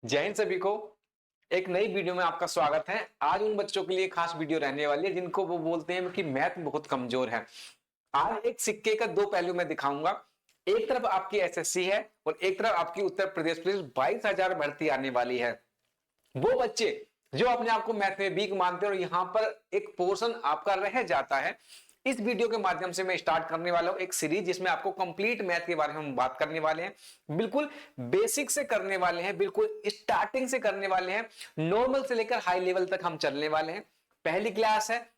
जय हिंद सभी को। एक नई वीडियो में आपका स्वागत है। आज उन बच्चों के लिए खास वीडियो रहने वाली है जिनको वो बोलते हैं कि मैथ में बहुत कमजोर है। आज एक सिक्के का दो पहलू मैं दिखाऊंगा। एक तरफ आपकी एसएससी है और एक तरफ आपकी उत्तर प्रदेश पुलिस 22,000 भर्ती आने वाली है। वो बच्चे जो अपने आप को मैथ में वीक मानते हैं और यहां पर एक पोर्शन आपका रह जाता है, इस वीडियो के माध्यम से मैं स्टार्ट करने वाला हूं एक सीरीज जिसमें आपको कंप्लीट मैथ के बारे में हम बात करने वाले हैं। बिल्कुल बेसिक से करने वाले हैं, बिल्कुल स्टार्टिंग से करने वाले हैं, नॉर्मल से लेकर हाई लेवल तक हम चलने वाले हैं। पहली क्लास है।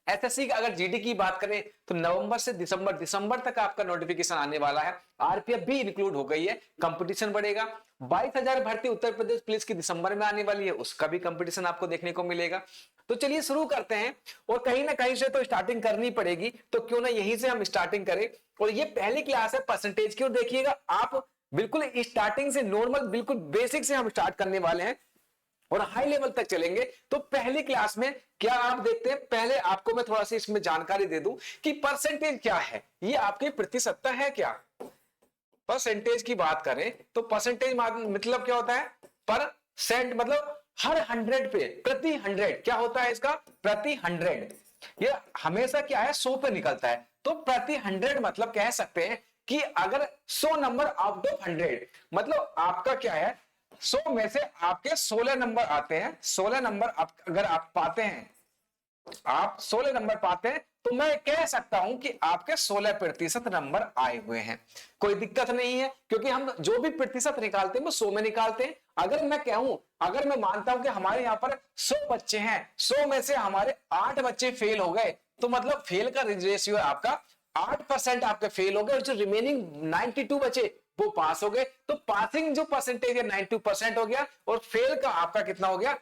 एसएससी का अगर जीडी की बात करें तो नवंबर से दिसंबर तक आपका नोटिफिकेशन आने वाला है। आरपीएफ भी इंक्लूड हो गई है, कंपटीशन बढ़ेगा। 22,000 भर्ती उत्तर प्रदेश पुलिस की दिसंबर में आने वाली है, उसका भी कंपटीशन आपको देखने को मिलेगा। तो चलिए शुरू करते हैं। और कहीं ना कहीं से तो स्टार्टिंग करनी पड़ेगी, तो क्यों ना यहीं से हम स्टार्टिंग करें। और ये पहली क्लास है परसेंटेज की, और देखिएगा आप बिल्कुल स्टार्टिंग से नॉर्मल बिल्कुल बेसिक से हम स्टार्ट करने वाले हैं और हाई लेवल तक चलेंगे। तो पहली क्लास में क्या आप देखते हैं, पहले आपको मैं थोड़ा सा इसमें जानकारी दे दूं कि परसेंटेज क्या है। ये आपकी प्रतिशतता है क्या। परसेंटेज की बात करें तो परसेंटेज मतलब क्या होता है, परसेंट मतलब हर 100 पे, प्रति 100 क्या होता है इसका, प्रति 100। ये हमेशा क्या है, 100 पे निकलता है। तो प्रति 100 मतलब कह सकते हैं कि अगर 100 नंबर आउट ऑफ 100, मतलब आपका क्या है, 100 में से आपके 16 नंबर आते हैं। 16 नंबर अगर आप पाते हैं, आप 16 नंबर पाते हैं, तो मैं कह सकता हूं कि आपके 16% नंबर आए हुए हैं। कोई दिक्कत नहीं है, क्योंकि हम जो भी प्रतिशत निकालते हैं वो 100 में निकालते हैं। अगर मैं कहूं, अगर मैं मानता हूं कि हमारे यहां पर 100 बच्चे हैं, 100 में से हमारे 8 बच्चे फेल हो गए, तो मतलब फेल का रेशियो है आपका 8% आपके फेल हो गए, और जो रिमेनिंग 92 बचे वो पास हो गए। तो पासिंग जो परसेंटेज है 92% हो गया, और फेल का आपका कितना हो गया,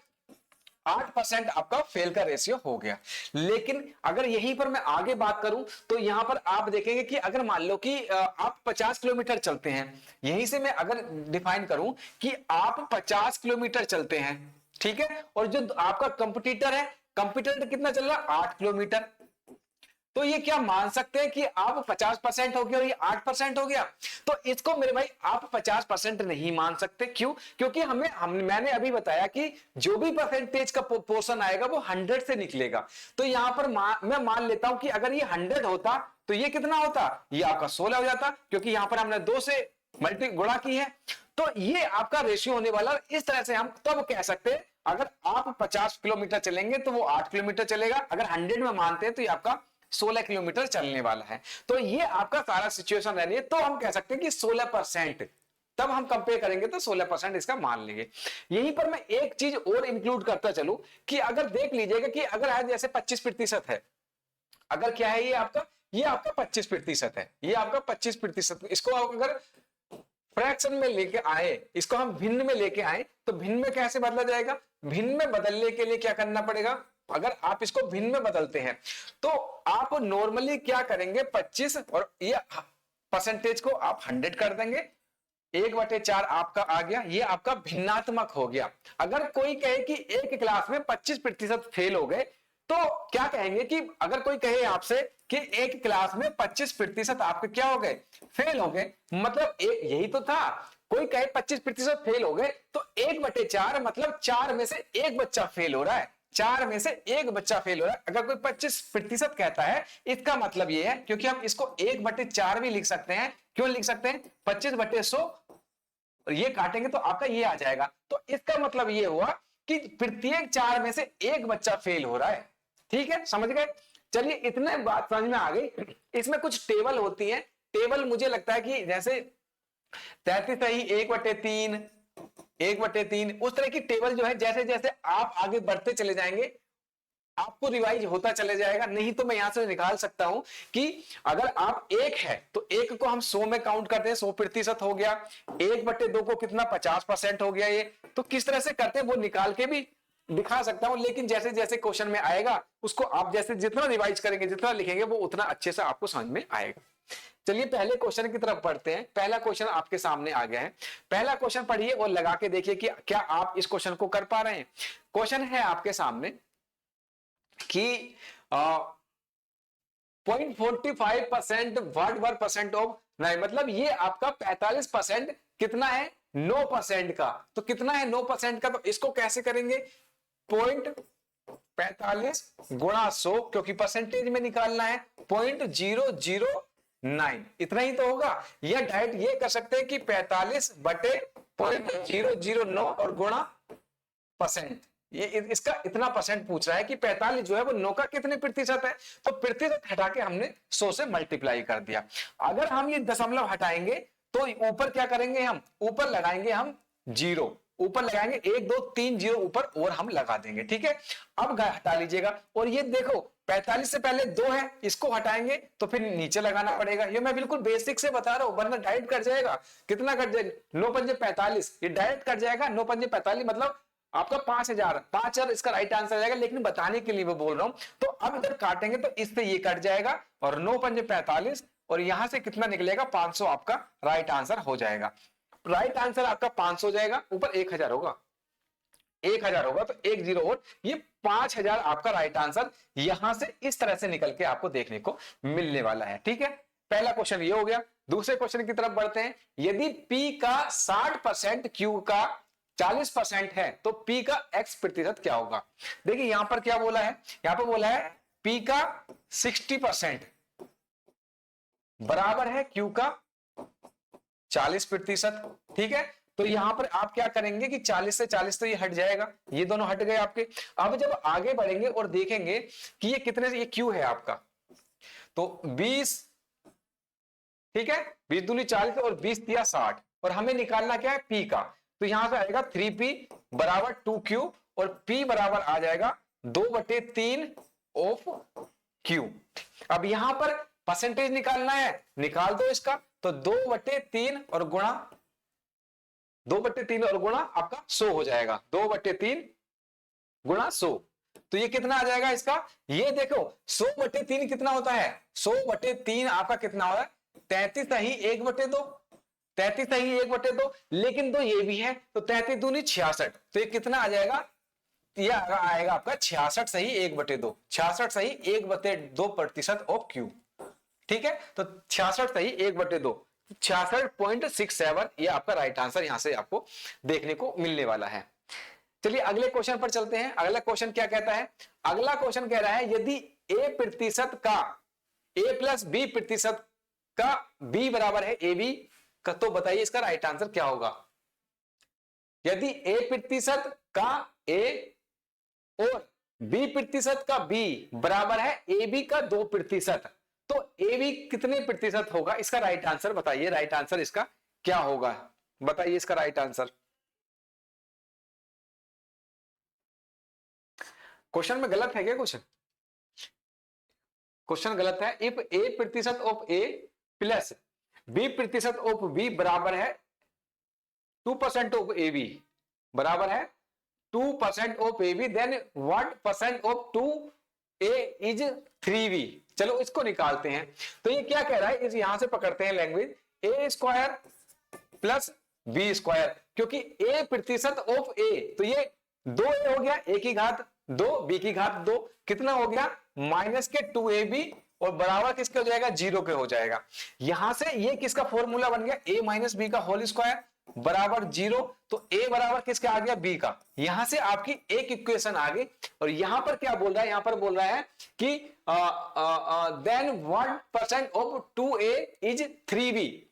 8% आपका फेल का रेशियो हो गया। लेकिन अगर यहीं पर मैं आगे बात करूं तो यहां पर आप देखेंगे कि अगर मान लो कि आप 50 किलोमीटर चलते हैं, यहीं से मैं अगर डिफाइन करूं कि आप 50 किलोमीटर चलते हैं, ठीक है, और जो आपका कंपटीटर है, कंपटीटर कितना चल रहा है, 8 किलोमीटर, तो ये क्या मान सकते हैं कि आप 50% हो गया और ये 8% हो गया। तो इसको मेरे भाई आप 50% नहीं मान सकते। क्यों? क्योंकि मैंने अभी बताया कि जो भी परसेंटेज का पोर्शन आएगा वो 100 से निकलेगा। तो यहां पर मैं मान लेता हूं कि अगर ये 100 होता तो ये कितना होता, ये आपका 16 हो जाता, क्योंकि यहां पर हमने 2 से मल्टी गुणा की है। तो ये आपका रेशियो होने वाला। इस तरह से हम तब कह सकते हैं, अगर आप 50 किलोमीटर चलेंगे तो वो 8 किलोमीटर चलेगा, अगर 100 में मानते हैं तो ये आपका 16 किलोमीटर चलने वाला है। तो ये आपका सारा सिचुएशन रहनी है। तो हम कह सकते हैं कि 16%, तब हम कंपेयर करेंगे तो 16% इसका मान लेंगे। यहीं पर मैं एक चीज और इंक्लूड करता चलूं कि अगर देख लीजिएगा कि अगर है जैसे 25% है, अगर क्या है ये आपका 25% है, ये आपका 25%। इसको आप अगर फ्रैक्शन में लेके आए, इसको हम भिन्न में लेके आए, तो भिन्न में कैसे बदला जाएगा, भिन्न में बदलने के लिए क्या करना पड़ेगा, अगर आप इसको भिन्न में बदलते हैं तो आप नॉर्मली क्या करेंगे, 25 और ये परसेंटेज को आप 100 कर देंगे, 1/4 आपका आ गया, ये आपका भिन्नात्मक हो गया। अगर कोई कहे कि एक क्लास में 25% फेल हो गए, तो क्या कहेंगे कि अगर कोई कहे आपसे कि एक क्लास में 25% आपके क्या हो गए, फेल हो गए, मतलब एक यही तो था। कोई कहे 25% फेल हो गए, तो 1/4 मतलब 4 में से एक बच्चा फेल हो रहा है, 4 में से एक बच्चा फेल हो रहा है। अगर कोई 25% कहता है, इसका मतलब यह है, क्योंकि हम इसको 1/4 भी लिख सकते हैं। क्यों लिख सकते हैं, 25/100, और ये काटेंगे तो आपका ये आ जाएगा। तो इसका मतलब ये हुआ कि प्रत्येक 4 में से एक बच्चा फेल हो रहा है। ठीक है, समझ गए। चलिए इतने बात समझ में आ गई। इसमें कुछ टेबल होती है। टेबल मुझे लगता है कि जैसे 33 ही 1/3, 1/3, उस तरह की टेबल जो है, जैसे जैसे आप आगे बढ़ते चले जाएंगे आपको रिवाइज होता चले जाएगा। नहीं तो मैं यहां से निकाल सकता हूं कि अगर आप एक है तो एक को हम 100 में काउंट करते हैं, 100% हो गया। 1/2 को कितना, 50% हो गया। ये तो किस तरह से करते हैं वो निकाल के भी दिखा सकता हूं, लेकिन जैसे जैसे क्वेश्चन में आएगा उसको आप जैसे जितना रिवाइज करेंगे, जितना लिखेंगे, वो उतना अच्छे से आपको समझ में आएगा। चलिए पहले क्वेश्चन की तरफ बढ़ते हैं। पहला क्वेश्चन आपके सामने आ गया है। पहला क्वेश्चन पढ़िए और लगा के देखिए कि क्या आप इस क्वेश्चन को कर पा रहे हैं। क्वेश्चन है आपके सामने कि 0.45% व्हाट वर परसेंट ऑफ, नहीं मतलब ये आपका 45% कितना है, 9% का। तो कितना है 9% का, तो इसको कैसे करेंगे 0.45 गुणा 100, क्योंकि परसेंटेज में निकालना है 0.009, इतना ही तो होगा। या डायरेक्ट ये कर सकते हैं कि 45 बटे 0.009 और गुणा परसेंट। ये इसका इतना परसेंट पूछ रहा है कि 45 जो है वो 9 का कितने प्रतिशत है, तो प्रतिशत हटा के हमने 100 से मल्टीप्लाई कर दिया। अगर हम ये दशमलव हटाएंगे तो ऊपर क्या करेंगे, हम ऊपर लगाएंगे हम जीरो, ऊपर लगाएंगे 1 2 3 जीरो ऊपर और हम लगा देंगे, ठीक है। अब हटा लीजिएगा, और ये देखो 45 से पहले 2 है, इसको हटाएंगे तो फिर नीचे लगाना पड़ेगा। ये मैं बिल्कुल बेसिक से बता रहा हूं, वरना डायरेक्ट कट जाएगा। कितना कट जाएगा 9 पंजे 45, ये डायरेक्ट कट जाएगा 9 पंजे 45, मतलब आपका 5000 इसका राइट आंसर जाएगा, लेकिन बताने के लिए मैं बोल रहा हूं। तो अब इधर काटेंगे तो इससे ये कट जाएगा, और 9 पंजे 45, और यहां से कितना निकलेगा 500 आपका राइट आंसर हो जाएगा। राइट आंसर आपका 500 हो जाएगा, ऊपर 1000 होगा, 1000 होगा तो 1 जीरो और ये 5000 आपका राइट आंसर यहां से इस तरह से निकल के आपको देखने को मिलने वाला है, ठीक है। पहला क्वेश्चन ये हो गया। दूसरे क्वेश्चन की तरफ बढ़ते हैं। यदि P का 60% Q का 40% है तो P का X प्रतिशत क्या होगा। देखिए यहां पर क्या बोला है, यहां पर बोला है P का 60% बराबर है Q का 40%, ठीक है। तो यहां पर आप क्या करेंगे कि 40 से 40 तो ये हट जाएगा, ये दोनों हट गए आपके। अब जब आगे बढ़ेंगे और देखेंगे कि ये कितने से, ये Q है आपका, तो 20, ठीक है, 20 दूनी 40 और 20 दिया 60, और हमें निकालना क्या है P का। तो यहां से आएगा 3P बराबर 2Q, और P बराबर आ जाएगा 2/3 ऑफ Q। अब यहां पर परसेंटेज निकालना है, निकाल दो इसका, तो 2/3 और गुणा 2/3 और गुणा आपका 100 हो जाएगा, 2/3 गुणा 100। तो ये कितना आ जाएगा इसका, ये देखो 100/3 कितना होता है, 100/3 आपका कितना हो रहा है 33 ही 1/2, 33 ही 1/2, लेकिन दो ये भी है, तो 33 दूनी 66, तो ये कितना आ जाएगा, ये आएगा आपका 66 सही 1/2, 66 सही 1/2% ऑफ Q, ठीक है। तो 66 सही 1/2, 66.67 ये आपका राइट आंसर यहां से आपको देखने को मिलने वाला है। चलिए अगले क्वेश्चन पर चलते हैं। अगला क्वेश्चन क्या कहता है, अगला क्वेश्चन कह रहा है यदि A% का A प्लस B प्रतिशत का B बराबर है AB का, तो बताइए इसका राइट आंसर क्या होगा। यदि A% का A और B% का B बराबर है AB का 2%, तो AB कितने प्रतिशत होगा, इसका राइट आंसर बताइए। राइट आंसर इसका क्या होगा, बताइए इसका राइट आंसर। क्वेश्चन में गलत है क्या, क्वेश्चन गलत है। If A% of A plus B% of B बराबर है 2% ऑफ AB, बराबर है 2% of AB, then what percent of 2A is 3B। चलो इसको निकालते हैं। तो ये क्या कह रहा है, इस यहां से पकड़ते हैं लैंग्वेज, A² प्लस B², क्योंकि A% ऑफ A, तो ये 2A हो गया, A की घात 2, B की घात 2, कितना हो गया माइनस के 2AB, और बराबर किसके हो जाएगा 0 के हो जाएगा। यहां से ये किसका फॉर्मूला बन गया, A माइनस बी का होल स्क्वायर बराबर 0, तो A बराबर किसका आ गया B का। यहां से आपकी एक इक्वेशन आ गई, और यहां पर क्या बोल रहा है, यहां पर बोल रहा है कि then 1% of 2A is 3B,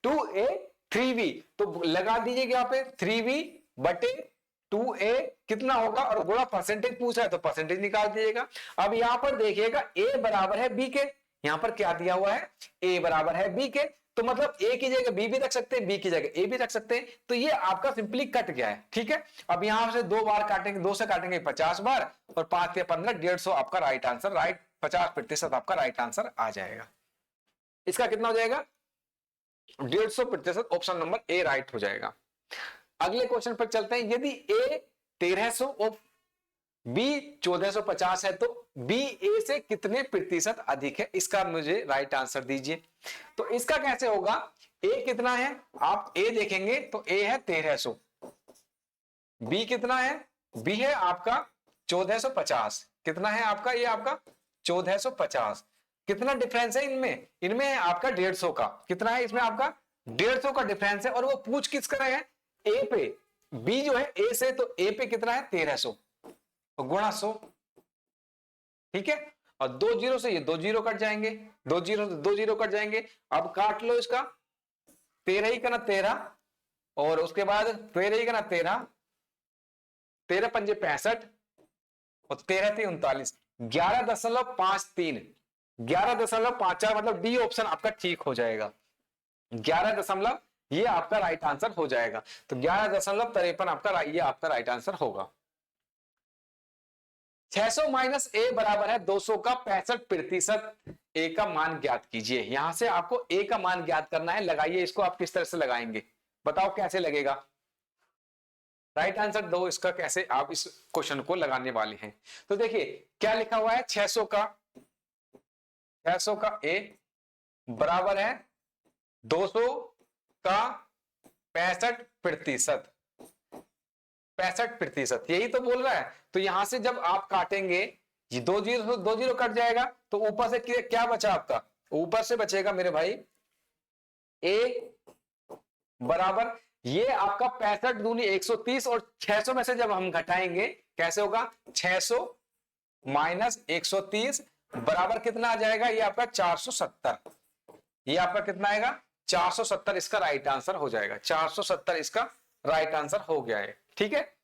2A 3B, तो लगा दीजिए यहाँ पे 3B बटे 2A कितना होगा, और गुणा परसेंटेज पूछ रहा है तो परसेंटेज निकाल दीजिएगा। अब यहां पर देखिएगा A बराबर है B के, यहां पर क्या दिया हुआ है A बराबर है B के, तो मतलब A की जगह B भी रख सकते हैं, B की जगह A भी रख सकते हैं, तो ये आपका सिंपली कट गया है, ठीक है। अब यहां से 2 बार काटेंगे, 2 से काटेंगे 50 बार, और 5 या 15 150 आपका राइट आंसर, राइट 50% आपका राइट आंसर आ जाएगा। इसका कितना हो जाएगा 150%, ऑप्शन नंबर ए राइट हो जाएगा। अगले क्वेश्चन पर चलते हैं। यदि A 1300 और B 1450 है तो B A से कितने प्रतिशत अधिक है, इसका मुझे राइट आंसर दीजिए। तो इसका कैसे होगा, A कितना है, आप A देखेंगे तो A है 1300, B कितना है, B है आपका 1450, कितना है आपका, ये आपका 1450, कितना डिफरेंस है इनमें, इनमें है आपका 150 का, कितना है इसमें आपका 150 का डिफरेंस है, और वो पूछ किस रहे हैं ए पे, बी जो है ए से, तो ए पे कितना है 1300 गुणा 100, ठीक है। और 2 जीरो से ये 2 जीरो कट जाएंगे, 2 जीरो से 2 जीरो कट जाएंगे। अब काट लो इसका, 13 ही करना 13, और उसके बाद 13 ही करना 13, 13 पंजे 65 और 13 थी 39, 11.53, 11.54, मतलब डी ऑप्शन आपका ठीक हो जाएगा। 11 ये आपका राइट आंसर हो जाएगा। तो 11.53 आपका ये आपका राइट आंसर होगा। 600 माइनस ए बराबर है 200 का 65%। ए का मान ज्ञात कीजिए। यहां से आपको ए का मान ज्ञात करना है। लगाइए इसको, आप किस तरह से लगाएंगे बताओ कैसे लगेगा। राइट आंसर दो इसका, कैसे आप इस क्वेश्चन को लगाने वाले हैं। तो देखिए क्या लिखा हुआ है, 600 का ए बराबर है 200 का 65%, 65%, यही तो बोल रहा है। तो यहां से जब आप काटेंगे, ये 2 जीरो 2 जीरो कट जाएगा, तो ऊपर से क्या बचा आपका, ऊपर से बचेगा मेरे भाई ए बराबर, ये आपका 65 दूनी 130, और 600 में से जब हम घटाएंगे कैसे होगा, 600 माइनस 130 बराबर कितना आ जाएगा, ये आपका 470। ये आपका कितना आएगा 470, इसका राइट आंसर हो जाएगा। 470 इसका राइट आंसर हो गया है, ठीक है।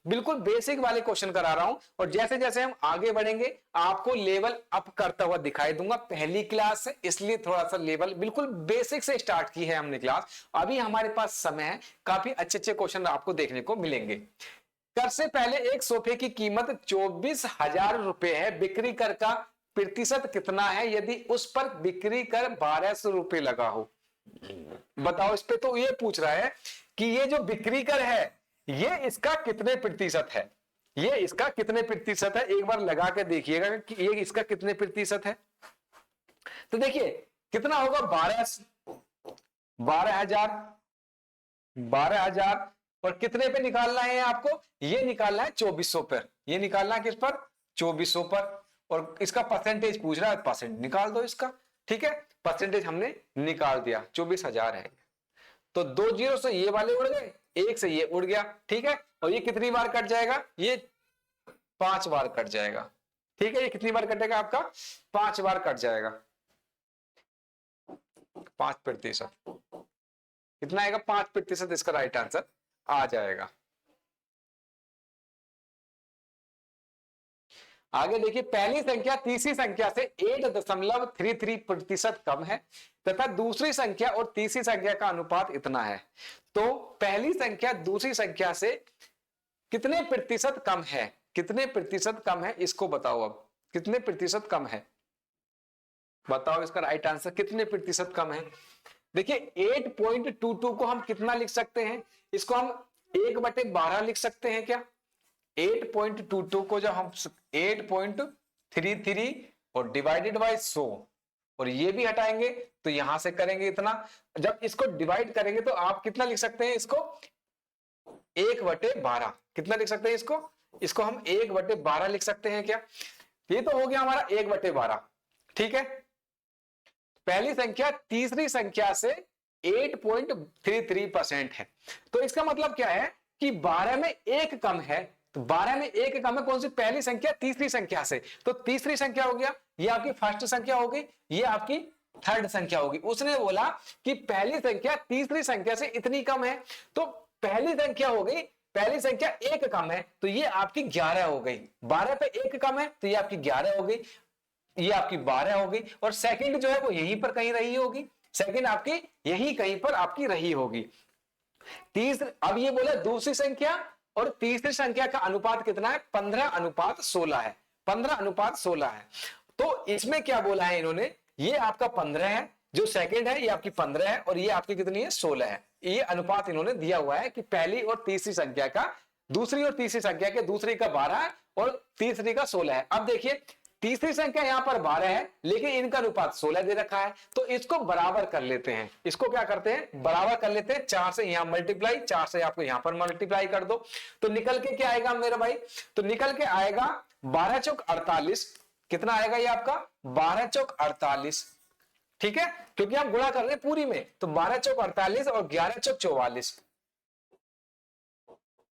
बिल्कुल बेसिक वाले क्वेश्चन करा रहा हूं, और जैसे जैसे हम आगे बढ़ेंगे आपको लेवल अप करता हुआ दिखाई दूंगा। पहली क्लास है इसलिए थोड़ा सा लेवल बिल्कुल बेसिक से स्टार्ट की है हमने क्लास। अभी हमारे पास समय है, काफी अच्छे अच्छे क्वेश्चन आपको देखने को मिलेंगे। कर से पहले एक सोफे की कीमत 24,000 रुपए है, बिक्री कर का प्रतिशत कितना है यदि उस पर बिक्री कर 1200 रुपए लगा हो। बताओ, इस पे तो ये पूछ रहा है कि ये जो बिक्री कर है ये इसका कितने प्रतिशत है, ये इसका कितने प्रतिशत है, एक बार लगा के देखिएगा कि ये इसका कितने प्रतिशत है। तो देखिए कितना होगा, 12,000 और कितने पे निकालना है आपको, ये निकालना है 2400 पर, ये निकालना है किस पर, 2400 पर। और इसका परसेंटेज पूछ रहा है, परसेंट निकाल दो इसका, ठीक है। परसेंटेज हमने निकाल दिया, 24,000 है। तो 2 जीरो से ये वाले उड़ गए, 1 से ये उड़ गया, ठीक है। और ये कितनी बार कट जाएगा, ये 5 बार कट जाएगा, ठीक है। ये कितनी बार कटेगा आपका, 5 बार कट जाएगा। 5% कितना आएगा, 5% इसका राइट आंसर आ जाएगा। आगे देखिए, पहली संख्या तीसरी संख्या से 8.33% कम है तथा दूसरी संख्या और तीसरी संख्या का अनुपात इतना है। तो पहली संख्या दूसरी संख्या से कितने प्रतिशत कम है, कितने प्रतिशत कम है इसको बताओ। अब कितने प्रतिशत कम है बताओ, इसका राइट आंसर कितने प्रतिशत कम है। देखिए 8.22 को हम कितना लिख सकते हैं, इसको हम 1/12 लिख सकते हैं क्या। 8.22 को जब हम 8.33 और डिवाइडेड बाय 100, और ये भी हटाएंगे तो यहां से करेंगे इतना। जब इसको डिवाइड करेंगे तो आप कितना लिख सकते हैं इसको, 1/12 कितना लिख सकते हैं इसको, इसको हम 1/12 लिख सकते हैं क्या। ये तो हो गया हमारा 1/12, ठीक है। पहली संख्या तीसरी संख्या से 8.33% है। तो इसका मतलब क्या है कि 12 में 1 कम है। तो 12 में 1 कम है कौन सी, पहली संख्या तीसरी संख्या से। तो तीसरी संख्या हो गया, ये आपकी फर्स्ट संख्या हो गई, ये आपकी थर्ड संख्या होगी। उसने बोला कि पहली संख्या तीसरी संख्या से इतनी कम है, तो पहली संख्या हो गई, पहली संख्या 1 कम है तो ये आपकी 11 हो गई। 12 पे 1 कम है तो ये आपकी 11 हो गई, ये आपकी 12 हो गई। और सेकंड जो है वो यहीं पर कहीं रही होगी, सेकंड आपकी यहीं कहीं पर आपकी रही होगी। तीसरी, अब ये बोला दूसरी संख्या और तीसरी संख्या का अनुपात कितना है, 15:16 है, 15:16 है। तो इसमें क्या बोला है इन्होंने, ये आपका 15 है, जो सेकंड है ये आपकी 15 है, और ये आपकी कितनी है 16 है। ये अनुपात इन्होंने दिया हुआ है कि पहली और तीसरी संख्या का, दूसरी और तीसरी संख्या के, दूसरी का 12 है और तीसरी का 16 है। अब देखिए तीसरी संख्या यहां पर 12 है लेकिन इनका अनुपात 16 दे रखा है, तो इसको बराबर कर लेते हैं। इसको क्या करते हैं, बराबर कर लेते हैं। 4 से यहां मल्टीप्लाई, 4 से आपको यहां पर मल्टीप्लाई कर दो, तो निकल के क्या आएगा मेरा भाई, तो निकल के आएगा 12 चौक 48। कितना आएगा ये आपका, 12 चौक 48, ठीक है, क्योंकि हम गुणा कर रहे हैं पूरी में। तो 12 चौक 48 और 11 चौक 44,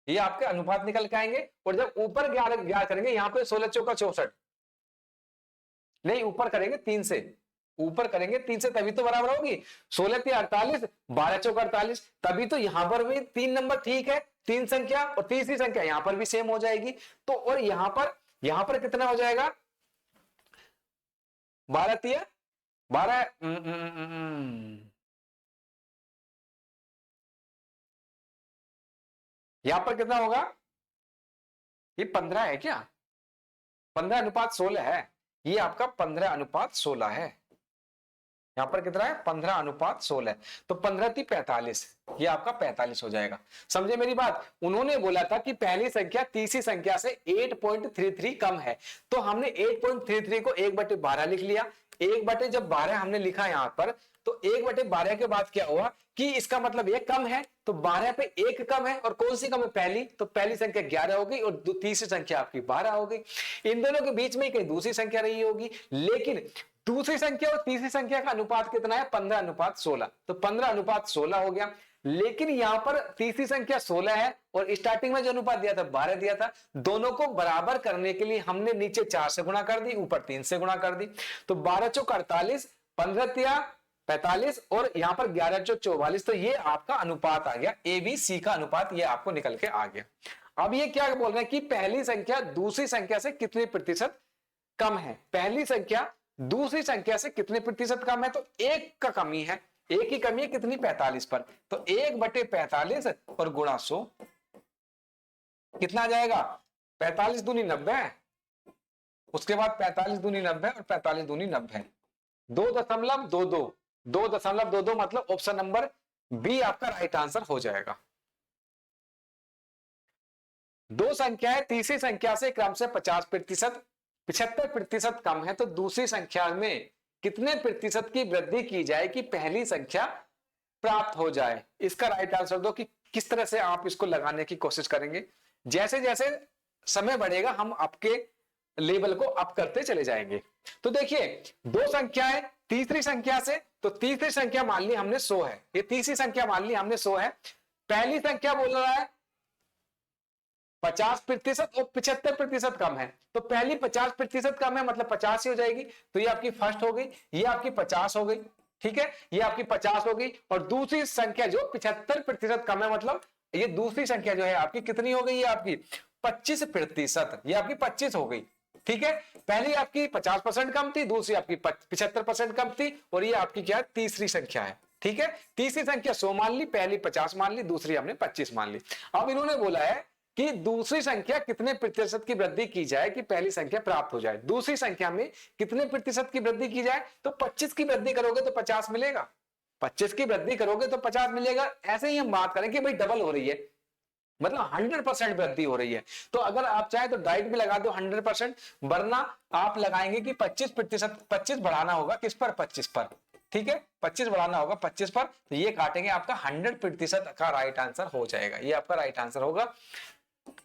ये आपके अनुपात निकल के आएंगे। और जब ऊपर 11 करेंगे, यहाँ पे 16 चौका 64, नहीं ऊपर करेंगे 3 से, ऊपर करेंगे 3 से तभी तो बराबर होगी। 16 3 48, 12 चौका 48, तभी तो यहां पर भी 3 नंबर ठीक है, 3 संख्या और तीसरी संख्या यहां पर भी सेम हो जाएगी। तो और यहां पर कितना हो जाएगा, 12 तिया 12, यहां पर कितना होगा, ये 15 है क्या, 15:16 है, ये आपका 15:16 है। यहां पर कितना है, 15:16, तो 15×3 = 45, ये आपका 45 हो जाएगा। समझे मेरी बात। उन्होंने बोला था कि पहली संख्या तीसरी संख्या से 8.33 कम है, तो हमने 8.33 को 1/12 लिख लिया। 1/12 हमने लिखा यहां पर, तो 1/12 के बाद क्या हुआ कि इसका मतलब ये कम है, तो 12 पे 1 कम है, और कौन सी कम है, पहली, तो पहली संख्या 11 हो गई और तीसरी संख्या आपकी 12 हो गई। इन दोनों के बीच में कहीं दूसरी संख्या रही होगी, लेकिन दूसरी संख्या और तीसरी संख्या का अनुपात कितना है, 15:16, तो 15:16 हो गया। लेकिन यहां पर तीसरी संख्या 16 है और स्टार्टिंग में जो अनुपात दिया था 12 दिया था। दोनों को बराबर करने के लिए हमने नीचे 4 से गुणा कर दी, ऊपर 3 से गुणा कर दी, तो 12 चौक 48, 15 तिया 45 और यहां पर 11 चौक 44, तो ये आपका अनुपात आ गया, ए बी सी का अनुपात ये आपको निकल के आ गया। अब ये क्या बोल रहे हैं कि पहली संख्या दूसरी संख्या से कितने प्रतिशत कम है, पहली संख्या दूसरी संख्या से कितने प्रतिशत कम है, तो 1 का कमी है, 1 की कमी है कितनी, 45 पर, तो 1/45 और गुणा 100, कितना आ जाएगा, 45 दूनी 90, उसके बाद 45 दूनी 90 और 45 दूनी 90, 2.22, 2.22 मतलब ऑप्शन नंबर बी आपका राइट आंसर हो जाएगा। दो संख्याएं तीसरी संख्या से क्रम से 50%, 75% कम है, तो दूसरी संख्या में कितने प्रतिशत की वृद्धि की जाए कि पहली संख्या प्राप्त हो जाए। इसका राइट आंसर दो कि किस तरह से आप इसको लगाने की कोशिश करेंगे। जैसे जैसे समय बढ़ेगा हम आपके लेवल को अप करते चले जाएंगे। तो देखिए, दो संख्याएं तीसरी संख्या से, तो तीसरी संख्या मान ली हमने 100 है, ये तीसरी संख्या मान ली हमने 100 है, पहली संख्या बोल रहा है 50% और 75% कम है, तो पहली 50% कम है मतलब 50 ही हो जाएगी, तो ये आपकी फर्स्ट हो गई, ये आपकी 50 हो गई, ठीक है, ये आपकी 50 हो गई। और दूसरी संख्या जो 75% कम है, मतलब ये दूसरी संख्या जो है आपकी कितनी हो गई, ये आपकी 25%, ये आपकी 25 हो गई, ठीक है। पहली आपकी 50% कम थी, दूसरी आपकी 75% कम थी, और ये आपकी क्या है, तीसरी संख्या है, ठीक है। तीसरी संख्या 100 मान ली, पहली 50 मान ली, दूसरी हमने 25 मान ली। अब इन्होंने बोला है कि दूसरी संख्या कितने प्रतिशत की वृद्धि की जाए कि पहली संख्या प्राप्त हो जाए। दूसरी संख्या में कितने प्रतिशत की वृद्धि की जाए, तो 25 की वृद्धि करोगे तो 50 मिलेगा, 25 की वृद्धि करोगे तो 50 मिलेगा। ऐसे ही हम बात करें कि भाई डबल हो रही है, मतलब 100% वृद्धि हो रही है, तो अगर आप चाहे तो डाइट भी लगा दो 100%, वरना आप लगाएंगे कि 25%, 25 बढ़ाना होगा किस पर, 25 पर, ठीक है, 25 बढ़ाना होगा 25 पर, तो ये काटेंगे, आपका 100% का राइट आंसर हो जाएगा, ये आपका राइट आंसर होगा,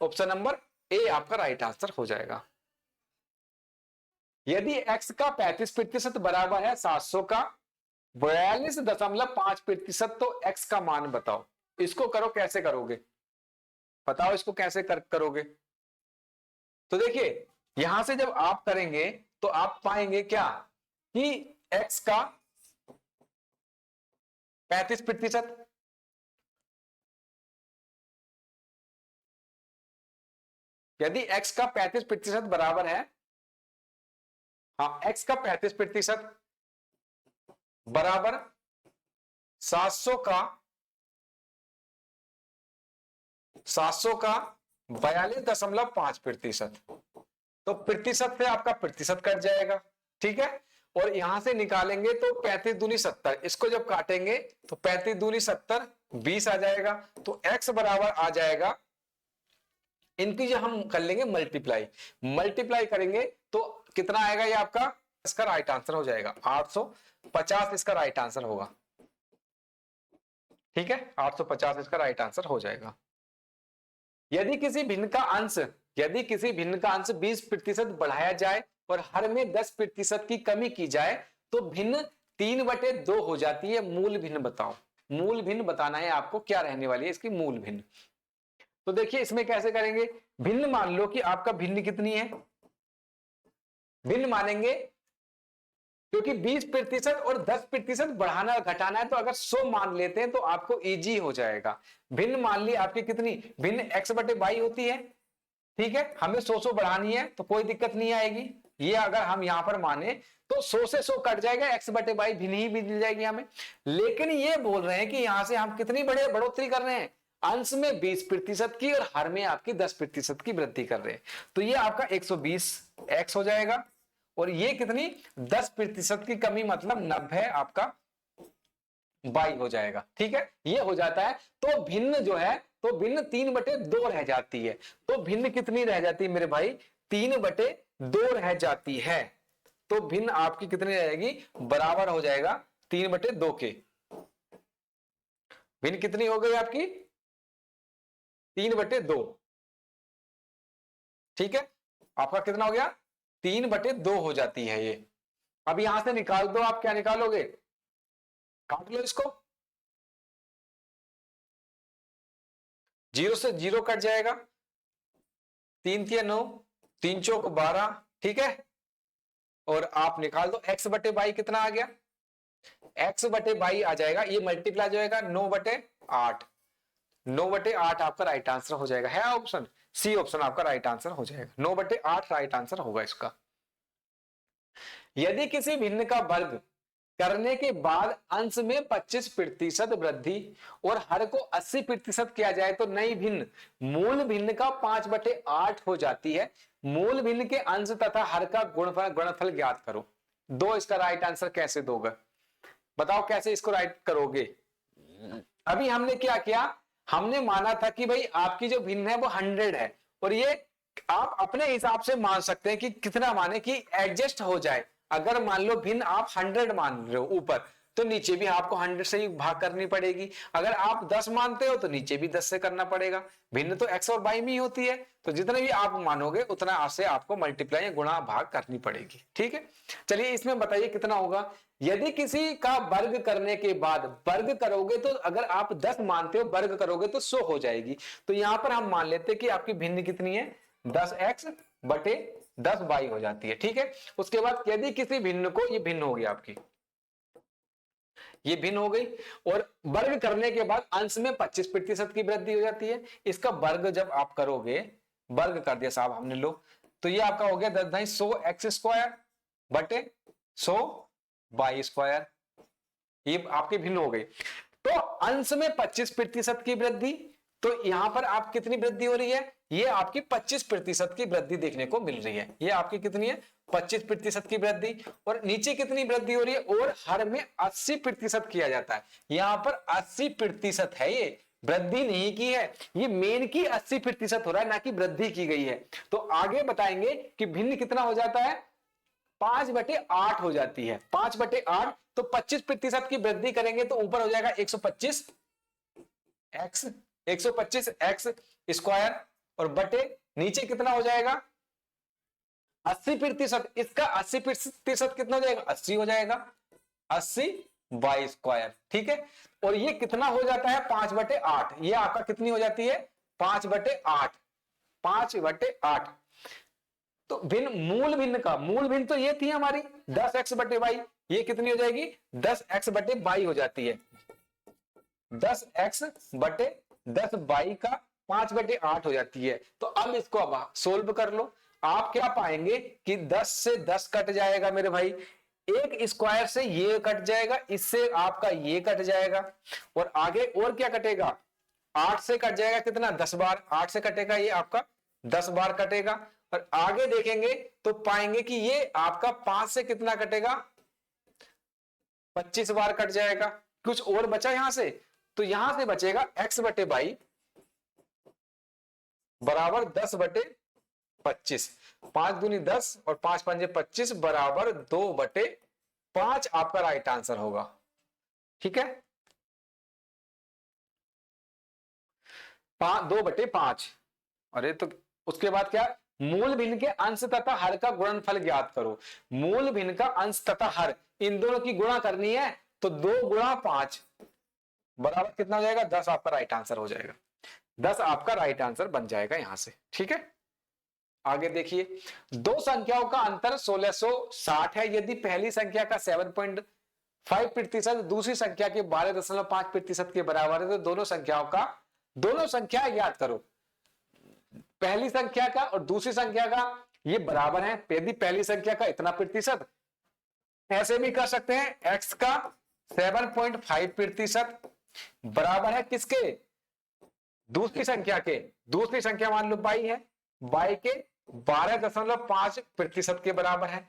ऑप्शन नंबर ए आपका राइट आंसर हो जाएगा। यदि x का 35% बराबर है 700 का 42.5%, तो x का मान बताओ। इसको करो, कैसे करोगे बताओ, इसको कैसे करोगे। तो देखिए, यहां से जब आप करेंगे तो आप पाएंगे क्या कि x का 35%, यदि x का 35% बराबर है, हाँ x का 35% बराबर 700 का 42.5%, तो प्रतिशत से आपका प्रतिशत कट जाएगा, ठीक है। और यहां से निकालेंगे तो 35 दूनी 70, इसको जब काटेंगे तो 35 दूनी 70 20 आ जाएगा, तो x बराबर आ जाएगा, इनकी जो हम कर लेंगे मल्टीप्लाई करेंगे तो कितना आएगा, ये आपका इसका राइट आंसर हो जाएगा 850, इसका राइट आंसर होगा, ठीक है, 850 इसका राइट आंसर हो जाएगा। यदि किसी भिन्न का अंश 20% बढ़ाया जाए और हर में 10% की कमी की जाए, तो भिन्न 3/2 हो जाती है। मूल भिन्न बताओ, मूल भिन्न बताना है आपको, क्या रहने वाली है इसकी मूल भिन्न। तो देखिए इसमें कैसे करेंगे, भिन्न मान लो कि आपका भिन्न कितनी है, भिन्न मानेंगे क्योंकि 20% और 10% बढ़ाना और घटाना है, तो अगर 100 मान लेते हैं तो आपको इजी हो जाएगा। भिन्न मान ली आपकी कितनी, भिन्न x/22 होती है, ठीक है, हमें 100 बढ़ानी है तो कोई दिक्कत नहीं आएगी। ये अगर हम यहां पर माने तो 100 से 100 कट जाएगा, x/22 भिन्न ही मिल जाएगी हमें। लेकिन ये बोल रहे हैं कि यहां से हम कितनी बढ़ोतरी कर रहे हैं, अंश में 20% की और हर में आपकी 10% की वृद्धि कर रहे हैं। तो ये आपका 120x हो जाएगा, और ये कितनी 10% की कमी मतलब 90 आपका 22 हो जाएगा। ठीक है, ये हो जाता है। तो भिन्न जो है, तो भिन्न 3/2 रह जाती है। तो भिन्न कितनी रह जाती है मेरे भाई, 3/2 रह जाती है। तो भिन्न आपकी कितनी रहेगी, बराबर हो जाएगा 3/2 के। भिन्न कितनी हो गई आपकी, 3/2। ठीक है, आपका कितना हो गया, 3/2 हो जाती है ये। अब यहां से निकाल दो, आप क्या निकालोगे, काट लो इसको, 0 से 0 कट जाएगा, 3×9, 3 चौक 12, ठीक है। और आप निकाल दो x/22 कितना आ गया, x/22 आ जाएगा, ये मल्टीप्लाई जाएगा 9/8, 9/8 आपका राइट आंसर हो जाएगा। है ऑप्शन सी, ऑप्शन आपका राइट आंसर हो जाएगा, 9/8 राइट आंसर होगा इसका। यदि किसी भिन्न का वर्ग करने के बाद अंश में 25% वृद्धि और हर को 80% किया जाए तो नई भिन्न मूल भिन्न का 5/8 हो जाती है। मूल भिन्न के अंश तथा हर का गुणनफल ज्ञात करो। दो इसका राइट आंसर कैसे दोगे, बताओ कैसे इसको राइट करोगे। अभी हमने क्या किया, हमने माना था कि भाई आपकी जो भिन्न है वो 100 है, और ये आप अपने हिसाब से मान सकते हैं कि कितना माने कि एडजस्ट हो जाए। अगर मान लो भिन्न आप 100 मान रहे हो ऊपर, तो नीचे भी आपको 100 से ही भाग करनी पड़ेगी। अगर आप 10 मानते हो तो नीचे भी 10 से करना पड़ेगा। भिन्न तो x और y में ही होती है, तो जितने भी आप मानोगे उतना से आपको मल्टीप्लाई या गुणा भाग करनी पड़ेगी। ठीक है, चलिए इसमें बताइए कितना होगा। यदि किसी का वर्ग करने के बाद वर्ग करोगे तो अगर आप 10 मानते हो, वर्ग करोगे तो 100 हो जाएगी। तो यहां पर हम मान लेते हैं कि आपकी भिन्न कितनी है, 10x/10y हो जाती है। ठीक है, उसके बाद यदि किसी भिन्न को, ये भिन्न हो गई आपकी, ये भिन्न हो गई, और वर्ग करने के बाद अंश में 25% की वृद्धि हो जाती है। इसका वर्ग जब आप करोगे, वर्ग कर दिया साहब हमने लो, तो ये आपका हो गया 10×100x²/100y²। ये आपकी भिन्न हो गई। तो अंश में 25% की वृद्धि, तो यहां पर आप कितनी वृद्धि हो रही है, ये आपकी 25% की वृद्धि देखने को मिल रही है। ये आपकी कितनी है, 25% की वृद्धि। और नीचे कितनी वृद्धि हो रही है, और हर में 80% किया जाता है। यहां पर 80% है, ये वृद्धि नहीं की है, ये मेन की 80% हो रहा है, ना कि वृद्धि की गई है। तो आगे बताएंगे कि भिन्न कितना हो जाता है, 5/8 हो जाती है। 5/8, तो 25% की वृद्धि करेंगे तो ऊपर हो जाएगा 125x, 125x², और बटे नीचे कितना हो जाएगा 80%। इसका 80% कितना हो जाएगा, 80 हो जाएगा, 80y²। ठीक है, और ये कितना हो जाता है, 5/8। ये आपका कितनी हो जाती है, 5/8, 5/8। तो भिन्न, मूल भिन्न का, मूल भिन्न तो ये थी हमारी 10x/y, ये कितनी हो जाएगी, 10x/y हो जाती है। 10x/10y का 5/8 हो जाती है। तो अब इसको अब सोल्व कर लो। आप क्या पाएंगे कि 10 से 10 कट जाएगा मेरे भाई, एक स्क्वायर से ये कट जाएगा, इससे आपका ये कट जाएगा, और आगे और क्या कटेगा, 8 से कट जाएगा कितना, 10 बार, 8 से कटेगा ये आपका 10 बार कटेगा। और आगे देखेंगे तो पाएंगे कि ये आपका 5 से कितना कटेगा, 25 बार कट जाएगा। कुछ और बचा यहां से, तो यहां से बचेगा x/y बराबर 10/25, 5 दूनी 10 और 5 पंजे 25 बराबर 2/5 आपका राइट आंसर होगा। ठीक है, 2/5। अरे तो उसके बाद क्या, मूल भिन्न के अंश तथा हर का गुणनफल ज्ञात करो। मूल भिन्न का अंश तथा हर, इन दोनों की गुणा करनी है, तो 2 × 5 बराबर कितना हो जाएगा, 10 आपका राइट आंसर हो जाएगा। 10 आपका राइट आंसर बन जाएगा यहां से। ठीक है, आगे देखिए, दो संख्याओं का अंतर 1660 है। यदि पहली संख्या का 7.5% दूसरी संख्या के 12.5% के बराबर है तो दोनों संख्या ज्ञात करो। पहली संख्या का और दूसरी संख्या का ये बराबर है। यदि पहली संख्या का इतना प्रतिशत, ऐसे भी कर सकते हैं, x का 7.5% बराबर है किसके, दूसरी संख्या के, दूसरी संख्या मान लो y है, y के 12.5% के बराबर है।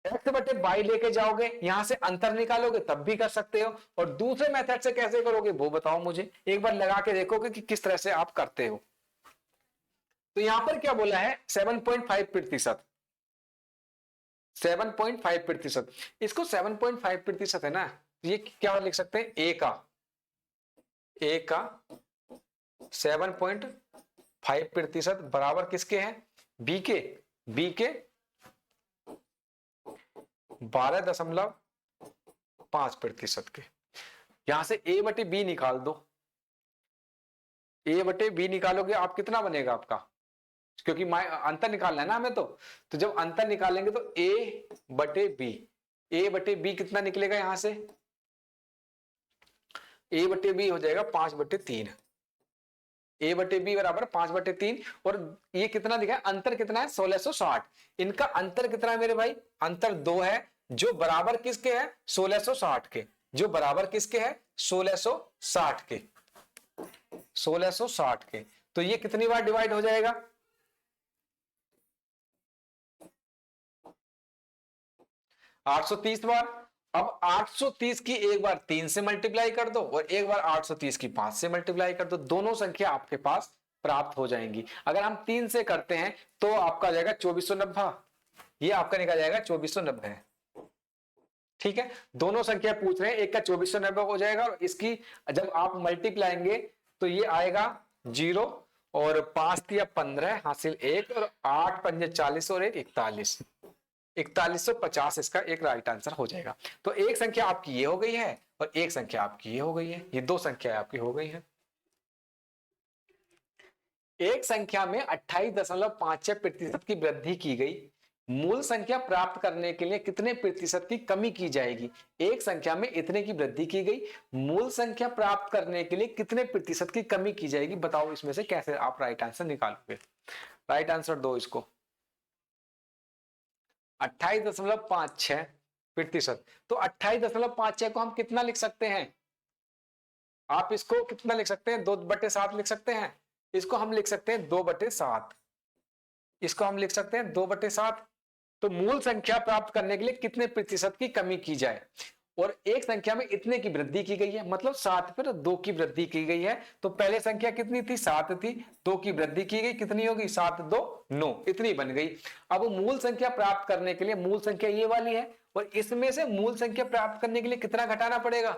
x बटे y लेके जाओगे, यहां से अंतर निकालोगे तब भी कर सकते हो, और दूसरे मेथड से कैसे करोगे वो बताओ मुझे, एक बार लगा के देखोगे कि किस तरह से आप करते हो। तो यहां पर क्या बोला है, 7.5%, 7.5%, इसको 7.5% है ना, ये क्या लिख सकते हैं, ए का 7.5% बराबर किसके है, बी के 12.5% के। यहां से ए बटे बी निकाल दो, ए बटे बी निकालोगे आप कितना बनेगा आपका, क्योंकि अंतर निकालना है ना हमें, तो जब अंतर निकालेंगे तो ए बटे बी कितना निकलेगा, यहां से ए बटे बी हो जाएगा 5/3, ए बटे बी बराबर 5/3, और ये कितना दिखा है, अंतर कितना है 1660, इनका अंतर कितना है मेरे भाई, अंतर 2 है, जो बराबर किसके है 1660 के, जो बराबर किसके है 1660 के, 1660 के। तो ये कितनी बार डिवाइड हो जाएगा, 830 बार। अब 830 की एक बार 3 से मल्टीप्लाई कर दो और एक बार 830 की 5 से मल्टीप्लाई कर दो, दोनों संख्या आपके पास प्राप्त हो जाएंगी। अगर हम 3 से करते हैं तो आपका आ जाएगा 2490, ये आपका निकल जाएगा 2490। ठीक है, दोनों संख्या पूछ रहे हैं, एक का 2490 हो जाएगा, और इसकी जब आप मल्टीप्लाएंगे तो ये आएगा 0, और 5 × 15 हासिल 1, और 8 × 5 40, और 1 41, 4150 इसका एक राइट आंसर हो जाएगा। तो एक संख्या आपकी ये हो गई है और एक संख्या आपकी ये हो गई है, ये दो संख्या आपकी हो गई है। एक संख्या में 28.56% की वृद्धि की गई, मूल संख्या प्राप्त करने के लिए कितने प्रतिशत की कमी की जाएगी। एक संख्या में इतने की वृद्धि की गई, मूल संख्या प्राप्त करने के लिए कितने प्रतिशत की कमी की जाएगी, बताओ इसमें से कैसे आप राइट आंसर निकालोगे। राइट आंसर दो इसको, 28.56%। तो 28.56 को हम कितना लिख सकते हैं, आप इसको कितना लिख सकते हैं, 2/7 लिख सकते हैं, इसको हम लिख सकते हैं 2/7, इसको हम लिख सकते हैं 2/7। तो मूल संख्या प्राप्त करने के लिए कितने प्रतिशत की कमी की जाए, और एक संख्या में इतने की वृद्धि की गई है, मतलब 7 पर 2 की वृद्धि की गई है। तो पहले संख्या कितनी थी, 7 थी, 2 की वृद्धि की गई, कितनी होगी 7 2 9, इतनी बन गई। अब मूल संख्या प्राप्त करने के लिए, मूल संख्या ये वाली है, और इसमें से मूल संख्या प्राप्त करने के लिए कितना घटाना पड़ेगा,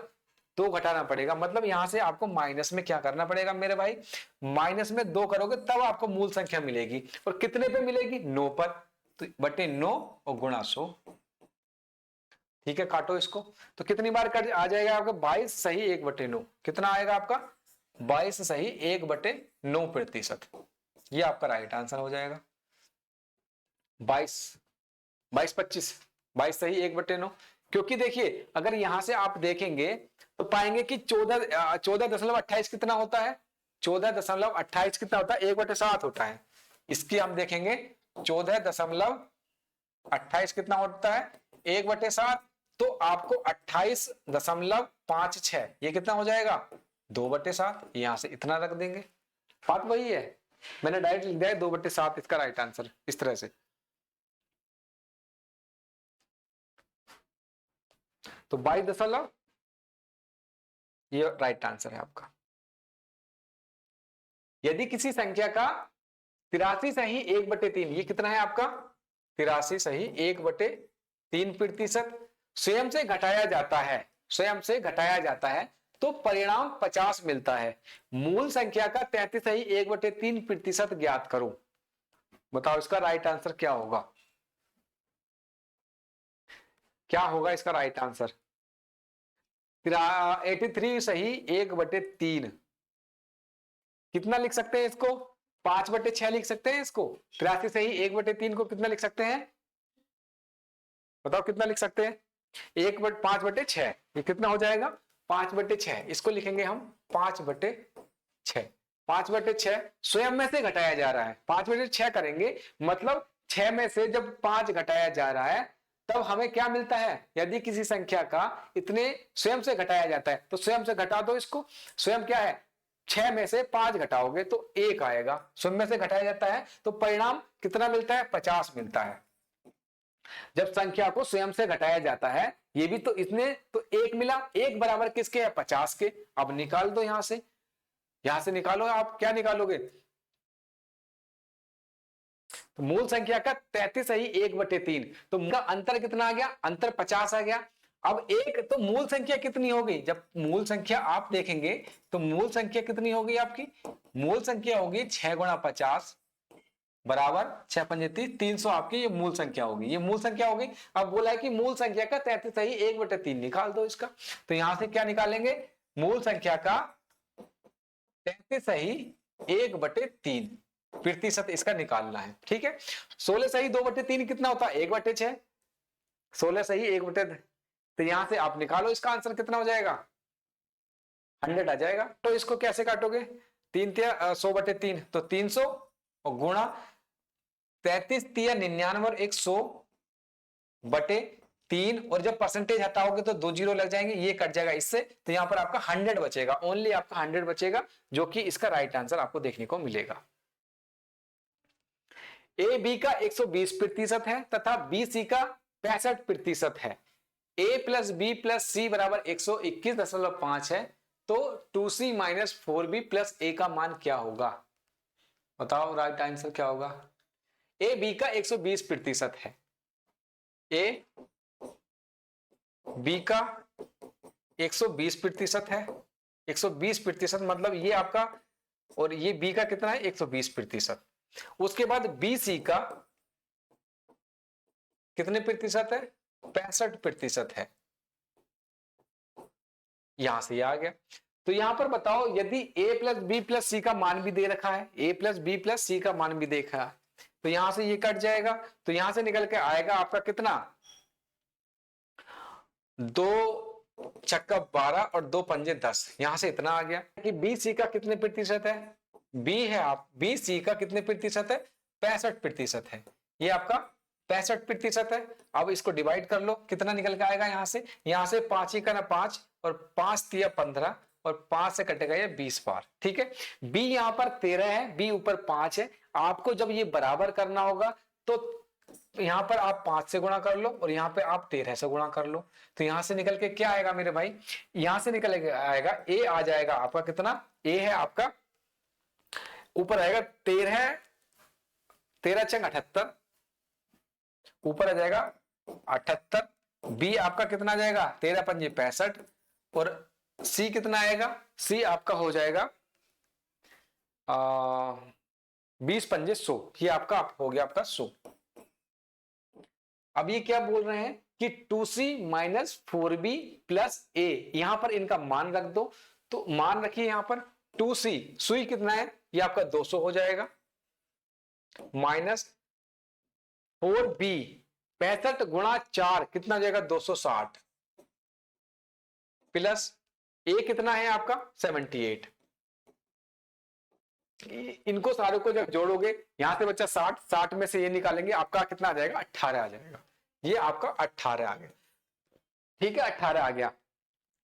2 घटाना पड़ेगा। मतलब यहां से आपको माइनस में क्या करना पड़ेगा मेरे भाई, माइनस में 2 करोगे तब आपको मूल संख्या मिलेगी, और कितने पे मिलेगी, 9 पर, तो बटे 9 और गुणा 100। ठीक है, काटो इसको, तो कितनी बार कट आ जाएगा आपका, 22 सही 1/9, कितना आएगा आपका 22 सही 1/9%, ये आपका राइट आंसर हो जाएगा। 22 22 सही 1/9, क्योंकि देखिए अगर यहां से आप देखेंगे तो पाएंगे कि 14.28 कितना होता है, 14.28 कितना होता है, 1/7 होता है। इसकी हम देखेंगे 14.28 कितना होता है, 1/7, तो आपको 28.56, ये कितना हो जाएगा 2/7, यहां से इतना रख देंगे, बात वही है, मैंने डायरेक्ट लिख दिया है 2/7 इसका राइट आंसर, इस तरह से। तो 22 ये राइट आंसर है आपका। यदि किसी संख्या का 83 सही 1/3, ये कितना है आपका 83 सही 1/3% स्वयं से घटाया जाता है, स्वयं से घटाया जाता है तो परिणाम 50 मिलता है। मूल संख्या का 33 सही 1/3% ज्ञात करो, बताओ इसका राइट आंसर क्या होगा, क्या होगा इसका राइट आंसर। 83 सही 1/3 कितना लिख सकते हैं इसको? 5/6 लिख सकते हैं इसको। 83 से ही 1/3 को कितना लिख सकते हैं? बताओ कितना लिख सकते हैं? 5/6 ये कितना हो जाएगा? 5/6। इसको लिखेंगे हम 5/6। 5/6 स्वयं में से घटाया जा रहा है। 5/6 करेंगे मतलब 6 में से जब 5 घटाया जा रहा है तब हमें क्या मिलता है? यदि किसी संख्या का इतने स्वयं से घटाया जाता है तो स्वयं से घटा दो इसको। स्वयं क्या है? 6 में से 5 घटाओगे तो 1 आएगा। स्वयं में से घटाया जाता है तो परिणाम कितना मिलता है? 50 मिलता है। जब संख्या को स्वयं से घटाया जाता है, ये भी तो इसने तो 1 मिला। 1 बराबर किसके है? 50 के। अब निकाल दो यहां से निकालो। आप क्या निकालोगे? तो मूल संख्या का 33 है ही 1/3। तो का अंतर कितना आ गया? अंतर 50 आ गया। अब एक तो मूल संख्या कितनी होगी? जब मूल संख्या आप देखेंगे तो मूल संख्या कितनी होगी आपकी? मूल संख्या होगी 6 × 50 बराबर 6 × 5 = 30। 300 आपकी ये मूल संख्या होगी। ये मूल संख्या होगी। अब बोला है कि मूल संख्या का 33 है ही 1/3 निकाल दो इसका। तो यहां से क्या निकालेंगे? मूल संख्या का 33 है ही 1/3 प्रतिशत इसका निकालना है। ठीक है। 16 सही 2/3 कितना होता है? 1/6। 16 सही 1/3। तो यहां से आप निकालो इसका आंसर कितना हो जाएगा? 100 आ जाएगा। तो इसको कैसे काटोगे? 3 × 100/3 तो 300 और गुणा 33 × 99 और 100/3 और जब परसेंटेज हटाओगे तो 2 जीरो लग जाएंगे, ये कट जाएगा इससे। तो यहां पर आपका 100 बचेगा। ओनली आपका 100 बचेगा जो कि इसका राइट आंसर आपको देखने को मिलेगा। ए बी का 120% है तथा बी सी का 65% है। a प्लस बी प्लस सी बराबर 121.5 है। तो 2c - 4b प्लस a का मान क्या होगा? बताओ राइट आंसर क्या होगा? ए बी का 120% है। ए बी का 120% है। 120% मतलब ये आपका, और ये बी का कितना है? 120%। उसके बाद बी सी का कितने प्रतिशत है? 65% है। यहां से ये आ गया। तो यहां पर बताओ यदि a प्लस बी प्लस सी का मान भी दे रखा है, a प्लस बी प्लस सी का मान भी देखा है, तो यहां से ये कट जाएगा। तो यहां से निकल के आएगा आपका कितना? 2 छक्का 12 और 2 पंजे 10। यहां से इतना आ गया कि बी सी का कितने प्रतिशत है? बी है आप बी सी का कितने प्रतिशत है? 65% है। ये आपका 65% है। अब इसको डिवाइड कर लो, कितना निकल के आएगा? यहां से 5 ही का ना 5 और 5 × 15 और 5 से कटेगा ये 20 बार। ठीक है। बी यहां पर 13 है, बी ऊपर 5 है। आपको जब ये बराबर करना होगा तो यहां पर आप 5 से गुणा कर लो और यहां पे आप 13 से गुणा कर लो। तो यहां से निकल के क्या आएगा मेरे भाई? यहां से निकल के आएगा ए आ जाएगा आपका कितना? ए है आपका ऊपर आएगा 13 13 × 78, ऊपर आ जाएगा 78। बी आपका कितना आ जाएगा? 13 × 5 = 65 और सी कितना आएगा? सी आपका हो जाएगा 20 × 5 = 100। ये आपका हो गया आपका 100। अब ये क्या बोल रहे हैं कि 2c - 4b प्लस a, यहां पर इनका मान रख दो। तो मान रखिए यहां पर 2c, सुई कितना है? ये आपका 200 हो जाएगा, माइनस 4b 65 × 4 कितना जाएगा? 260 प्लस a कितना है आपका? 78। इनको सारे को जब जोड़ोगे यहां से बच्चा 60, 60 में से ये निकालेंगे आपका कितना आ जाएगा? 18 आ जाएगा। ये आपका 18 आ गया। ठीक है, 18 आ गया।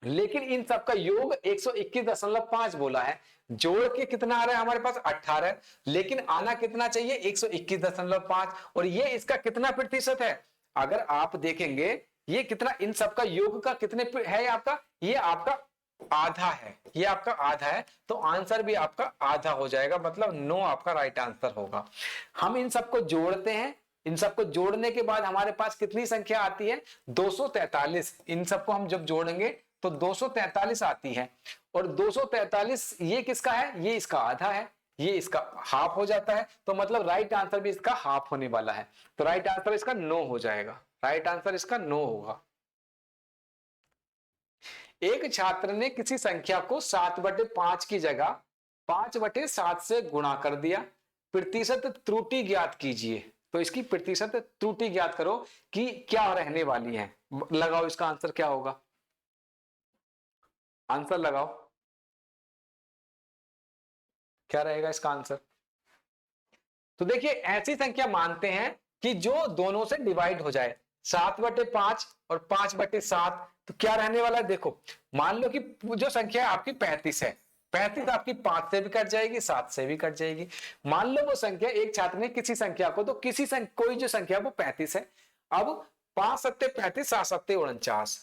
लेकिन इन सबका योग 121.5 बोला है, जोड़ के कितना आ रहा है हमारे पास? 18। लेकिन आना कितना चाहिए? 121.5। और ये इसका कितना प्रतिशत है? अगर आप देखेंगे ये कितना, इन सबका योग का कितने है आपका? ये आपका आधा है, ये आपका आधा है। तो आंसर भी आपका आधा हो जाएगा, मतलब 9 आपका राइट आंसर होगा। हम इन सबको जोड़ते हैं, इन सबको जोड़ने के बाद हमारे पास कितनी संख्या आती है? 243। इन सबको हम जब जोड़ेंगे तो 243 आती है। और 243 ये किसका है? ये इसका आधा है, ये इसका हाफ हो जाता है। तो मतलब राइट आंसर भी इसका हाफ होने वाला है। तो राइट आंसर इसका 9 हो जाएगा। राइट आंसर इसका 9 होगा। एक छात्र ने किसी संख्या को 7/5 की जगह 5/7 से गुणा कर दिया, प्रतिशत त्रुटि ज्ञात कीजिए। तो इसकी प्रतिशत त्रुटि ज्ञात करो कि क्या रहने वाली है। लगाओ इसका आंसर क्या होगा, आंसर लगाओ, क्या रहेगा इसका आंसर। तो देखिए ऐसी संख्या मानते हैं कि जो दोनों से डिवाइड हो जाए, 7/5 और 5/7। तो क्या रहने वाला है, देखो मान लो कि जो संख्या आपकी 35 है, 35 आपकी 5 से भी कट जाएगी, 7 से भी कट जाएगी। मान लो वो संख्या, एक छात्र ने किसी संख्या को, तो कोई जो संख्या वो 35 है। अब 5 सत्ते 35, 7 सत्ते 49,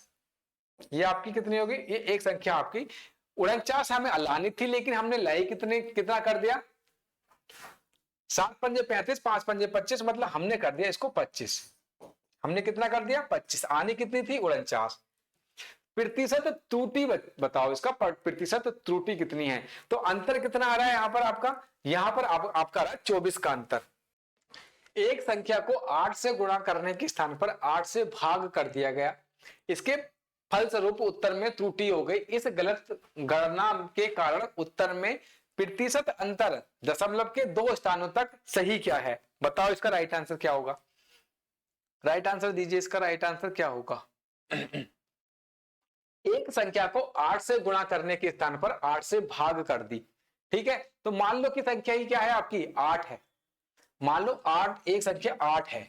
ये आपकी कितनी होगी, ये एक संख्या आपकी 49 हमें लानी थी, लेकिन हमने लाई कितना कर दिया, 7 पंजे 35, 5 पंजे 25, मतलब हमने कर दिया इसको 25। हमने कितना कर दिया, 25। आनी कितनी थी, 49। प्रतिशत त्रुटि बताओ, इसका प्रतिशत त्रुटि कितनी है। तो अंतर कितना आ रहा है यहां पर आपका, यहां पर आपका आ रहा है 24 का अंतर। एक संख्या को 8 से गुणा करने के स्थान पर 8 से भाग कर दिया गया, इसके फलस्वरूप उत्तर में त्रुटि हो गई। इस गलत गणना के कारण उत्तर में प्रतिशत अंतर दशमलव के 2 स्थानों तक सही क्या है, बताओ इसका राइट आंसर क्या होगा। राइट आंसर दीजिए, इसका राइट आंसर क्या होगा। एक संख्या को 8 से गुणा करने के स्थान पर 8 से भाग कर दी, ठीक है। तो मान लो कि संख्या ही क्या है आपकी, 8 है। मान लो 8, एक संख्या 8 है,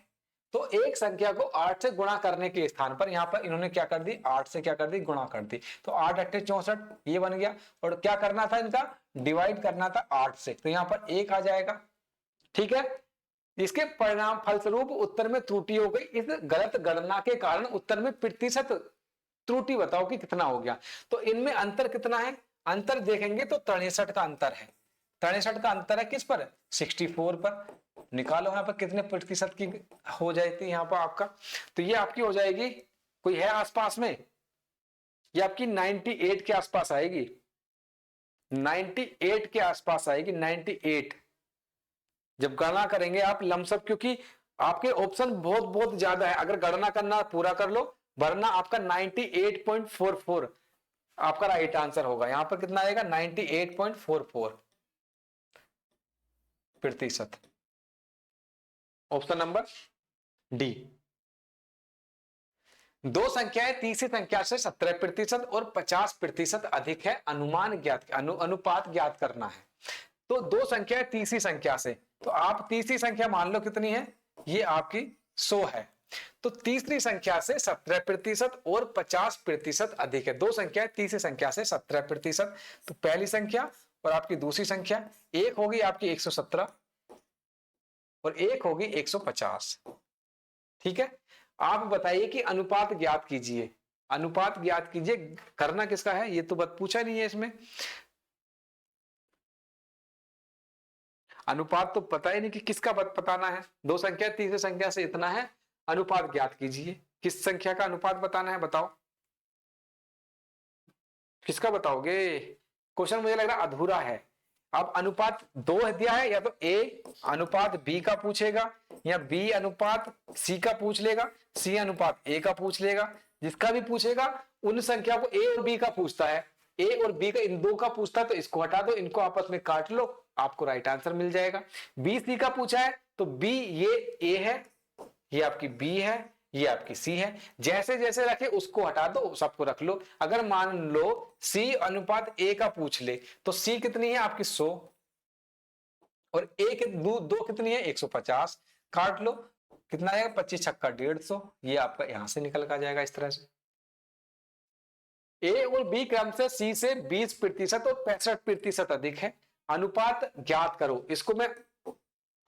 तो एक संख्या को 8 से गुणा करने के स्थान पर यहां पर इन्होंने क्या कर दी, 8 से क्या कर दी, गुणा कर दी। तो 8 8 64 ये बन गया, और क्या करना था, इनका डिवाइड करना था 8 से, तो यहां पर 1 आ जाएगा, ठीक है। इसके परिणाम फलस्वरूप उत्तर में त्रुटि हो गई। इस गलत गणना के कारण उत्तर में प्रतिशत त्रुटि बताओ कि कितना हो गया। तो इनमें अंतर कितना है, अंतर देखेंगे तो 63 का अंतर है। 63 का अंतर है किस पर, 64 पर। निकालो यहाँ पर कितने प्रतिशत की हो जाती यहाँ पर आपका, तो ये आपकी हो जाएगी, कोई है आसपास में, ये आपकी 98 के आसपास आएगी, 98 के आसपास आएगी, 98। जब गणना करेंगे आप लमसम, क्योंकि आपके ऑप्शन बहुत बहुत ज्यादा है, अगर गणना करना पूरा कर लो, वरना आपका 98.44 आपका राइट आंसर होगा। यहां पर कितना आएगा, 98.44 प्रतिशत, ऑप्शन नंबर डी। दो संख्याएं तीसरी संख्या से 17% और 50% अधिक है, अनुमान ज्ञात अनुपात ज्ञात करना है। तो दो संख्या तीसरी संख्या से, तो आप तीसरी संख्या मान लो कितनी है, ये आपकी 100 है। तो तीसरी संख्या से 17% और 50% अधिक है। दो संख्या तीसरी संख्या से 17%, तो पहली संख्या और आपकी दूसरी संख्या, एक होगी आपकी 117 और एक होगी 150, ठीक है। आप बताइए कि अनुपात ज्ञात कीजिए, अनुपात ज्ञात कीजिए, करना किसका है, ये तो बात पूछा नहीं है इसमें। अनुपात तो पता ही नहीं कि किसका बताना है। दो संख्या तीसरी संख्या से इतना है, अनुपात ज्ञात कीजिए, किस संख्या का अनुपात बताना है, बताओ किसका बताओगे। क्वेश्चन मुझे लग रहा अधूरा है। अब अनुपात 2 दिया है, या तो ए अनुपात बी का पूछेगा, या बी अनुपात सी का पूछ लेगा, सी अनुपात ए का पूछ लेगा। जिसका भी पूछेगा उन संख्या को ए और बी का पूछता है, ए और बी का इन दो का पूछता है, तो इसको हटा दो, इनको आपस में काट लो, आपको राइट आंसर मिल जाएगा। बी सी का पूछा है, तो बी ये ए है, ये आपकी बी है, ये आपकी सी है। जैसे जैसे रखे उसको हटा दो, सबको रख लो। अगर मान लो सी अनुपात ए का पूछ ले, तो सी कितनी है आपकी 100 और ए के दो कितनी है 150, काट लो, कितना आएगा 25 छक्का 150, ये आपका यहां से निकल कर जाएगा इस तरह से। ए और बी क्रम से सी से 20% और 65% अधिक है, अनुपात ज्ञात करो। इसको मैं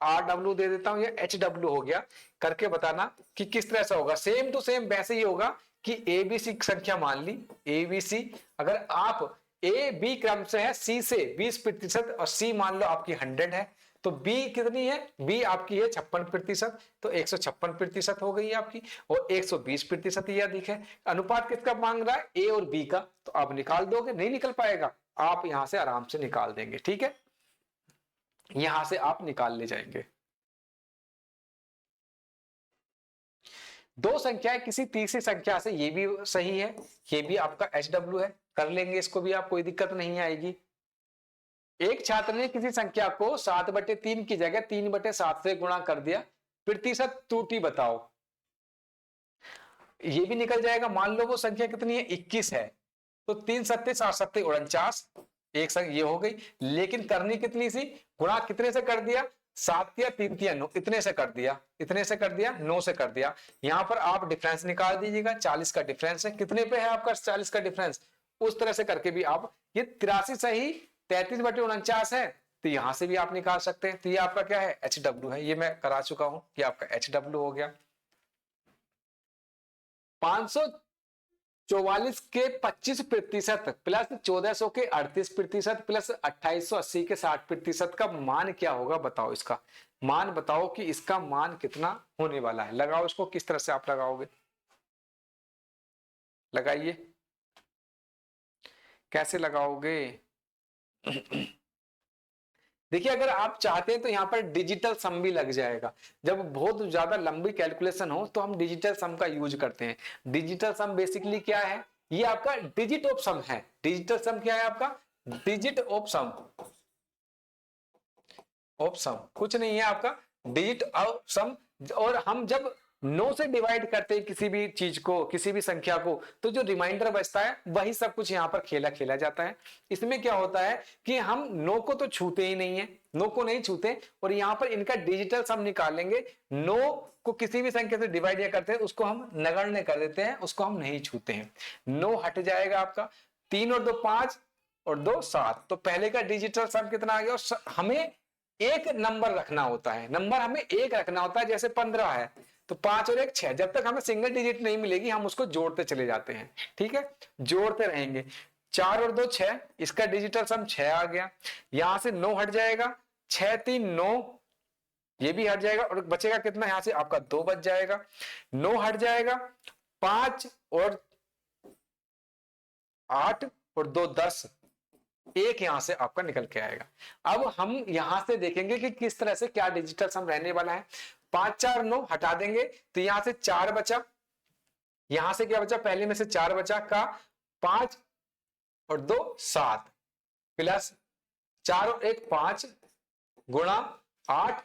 RW दे देता हूं, या HW हो गया, करके बताना कि किस तरह से होगा। सेम टू सेम वैसे ही होगा कि ABC संख्या मान ली, ABC, अगर आप ए बी क्रम से है, सी से 20% और सी मान लो आपकी 100 है, तो बी कितनी है, बी आपकी है 56%, तो 156% हो गई है आपकी, और 120% ये अधिक है। अनुपात किसका मांग रहा है, ए और बी का, तो आप निकाल दोगे, नहीं निकल पाएगा, आप यहां से आराम से निकाल देंगे, ठीक है, यहां से आप निकाल ले जाएंगे। दो संख्याएं किसी तीसरी संख्या से, ये भी सही है, ये भी आपका HW है, कर लेंगे इसको भी आप, कोई दिक्कत नहीं आएगी। एक छात्र ने किसी संख्या को 7/3 की जगह 3/7 से गुणा कर दिया, प्रतिशत त्रुटि बताओ। ये भी निकल जाएगा। मान लो वो संख्या कितनी है, 21 है, तो 3 सत्ते 7 सत्ते 49, एक संग ये हो गई। लेकिन करनी कितनी सी, गुणा कितने से कर दिया, 7 या 3 या 9, इतने से कर दिया, इतने से कर दिया, 9 से कर दिया। यहां पर आप डिफरेंस निकाल दीजिएगा, 40 का डिफरेंस है, कितने पे है आपका 40 का डिफरेंस, उस तरह से करके भी आप, ये 83 सही 33/49 है, तो यहां से भी आप निकाल सकते हैं। तो ये आपका क्या है, HW है, ये मैं करा चुका हूं कि आपका HW हो गया। 544 के 25% प्लस 1400 के 38% प्लस 2880 के 60% का मान क्या होगा बताओ। इसका मान बताओ कि इसका मान कितना होने वाला है। लगाओ इसको, किस तरह से आप लगाओगे, लगाइए, कैसे लगाओगे। देखिए अगर आप चाहते हैं तो यहां पर डिजिटल सम भी लग जाएगा। जब बहुत ज्यादा लंबी कैलकुलेशन हो तो हम डिजिटल सम का यूज करते हैं। डिजिटल सम बेसिकली क्या है, ये आपका डिजिट ऑफ सम है। डिजिटल सम क्या है आपका, digit of some, of some कुछ नहीं है आपका, डिजिट ऑफ सम। और हम जब 9 से डिवाइड करते हैं किसी भी चीज को, किसी भी संख्या को, तो जो रिमाइंडर बचता है वही सब कुछ यहाँ पर खेला खेला जाता है। इसमें क्या होता है कि हम 9 को तो छूते ही नहीं है, 9 को नहीं छूते, और यहाँ पर इनका डिजिटल सम निकालेंगे। 9 को किसी भी संख्या से डिवाइड या करते हैं उसको हम नगण्य कर देते हैं, उसको हम नहीं छूते हैं। 9 हट जाएगा आपका, 3 और 2 5 और 2 7, तो पहले का डिजिटल सम कितना आ गया। और हमें एक नंबर रखना होता है, नंबर हमें एक रखना होता है। जैसे 15 है तो 5 और 1 6, जब तक हमें सिंगल डिजिट नहीं मिलेगी हम उसको जोड़ते चले जाते हैं, ठीक है, जोड़ते रहेंगे। 4 और 2 6, इसका डिजिटल सम 6 आ गया। यहां से 9 हट जाएगा, 6 3 9, ये भी हट जाएगा, और बचेगा कितना, यहां से आपका 2 बच जाएगा। 9 हट जाएगा, 5 और 8 और 2 10, एक यहां से आपका निकल के आएगा। अब हम यहां से देखेंगे कि किस तरह से क्या डिजिटल सम रहने वाला है। 5 4 9 हटा देंगे तो यहां से 4 बचा, यहां से क्या बचा, पहले में से 4 बचा का 5 और 2 7 प्लस 4 और 1 5 गुणा 8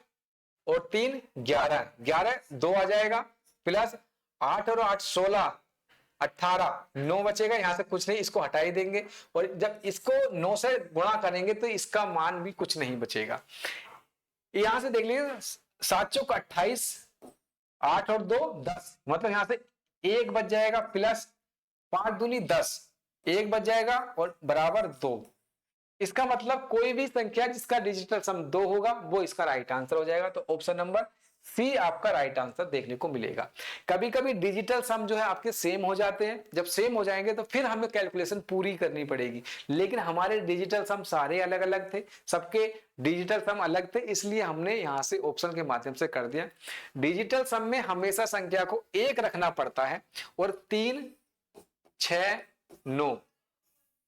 और 3 11, 11 2 आ जाएगा, प्लस 8 और 8 16 18, 9 बचेगा, यहां से कुछ नहीं, इसको हटा ही देंगे। और जब इसको 9 से गुणा करेंगे तो इसका मान भी कुछ नहीं बचेगा। यहां से देख लीजिए, 7 चौक 28, 8 और 2 10, मतलब यहां से 1 बच जाएगा, प्लस 5 दूनी 10, 1 बच जाएगा और बराबर 2। इसका मतलब कोई भी संख्या जिसका डिजिटल सम 2 होगा वो इसका राइट आंसर हो जाएगा। तो ऑप्शन नंबर सी आपका राइट आंसर देखने को मिलेगा। कभी कभी डिजिटल सम जो है आपके सेम हो जाते हैं, जब सेम हो जाएंगे तो फिर हमें कैलकुलेशन पूरी करनी पड़ेगी। लेकिन हमारे डिजिटल सम सारे अलग अलग थे, सबके डिजिटल सम अलग थे, इसलिए हमने यहां से ऑप्शन के माध्यम से कर दिया। डिजिटल सम में हमेशा संख्या को एक रखना पड़ता है, और 3 6 9,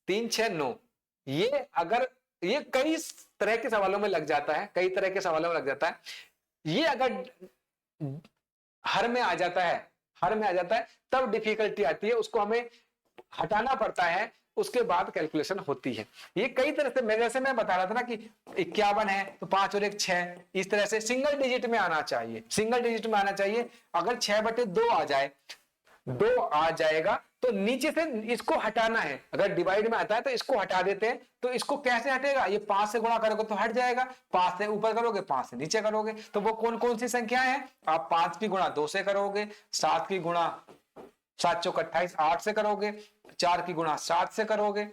3 6 9, ये अगर ये कई तरह के सवालों में लग जाता है, कई तरह के सवालों में लग जाता है। ये अगर हर में आ जाता है, हर में आ जाता है, तब डिफिकल्टी आती है, उसको हमें हटाना पड़ता है, उसके बाद कैलकुलेशन होती है। ये कई तरह से, जैसे मैं बता रहा था ना कि 51 है तो 5 और 1 6, इस तरह से सिंगल डिजिट में आना चाहिए, सिंगल डिजिट में आना चाहिए। अगर 6/2 आ जाए, 2 आ जाएगा तो नीचे से इसको हटाना है। अगर डिवाइड में आता है तो इसको हटा देते हैं, तो इसको कैसे हटेगा, ये 5 से गुणा करोगे तो हट जाएगा, 5 से ऊपर करोगे 5 से नीचे करोगे, तो वो कौन कौन सी संख्या है, आप 5 की गुणा 2 से करोगे, 7 की गुणा 7 चौक 28 8 से करोगे, 4 की गुणा 7 से करोगे,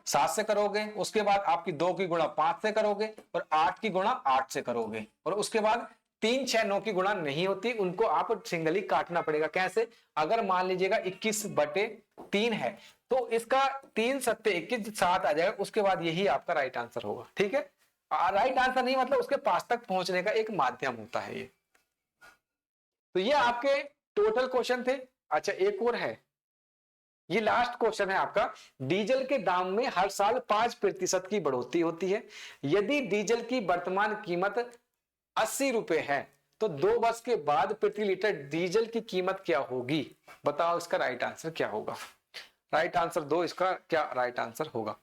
7 से करोगे, उसके बाद आपकी 2 की गुणा 5 से करोगे, और 8 की गुणा 8 से करोगे, और उसके बाद 3 6 9 की गुणा नहीं होती, उनको आप सिंगली काटना पड़ेगा। कैसे, अगर मान लीजिएगा 21/3 है तो इसका 3 सत्ते 21 7 आ जाएगा, उसके बाद यही आपका राइट आंसर होगा, ठीक है। राइट आंसर नहीं मतलब उसके पास तक पहुंचने का एक माध्यम होता है ये। तो ये आपके टोटल क्वेश्चन थे। अच्छा एक और है, ये लास्ट क्वेश्चन है आपका। डीजल के दाम में हर साल 5% की बढ़ोतरी होती है। यदि डीजल की वर्तमान कीमत 80 रुपए है तो 2 वर्ष के बाद प्रति लीटर डीजल की कीमत क्या होगी, बताओ इसका राइट आंसर क्या होगा। राइट आंसर दो, इसका क्या राइट आंसर होगा।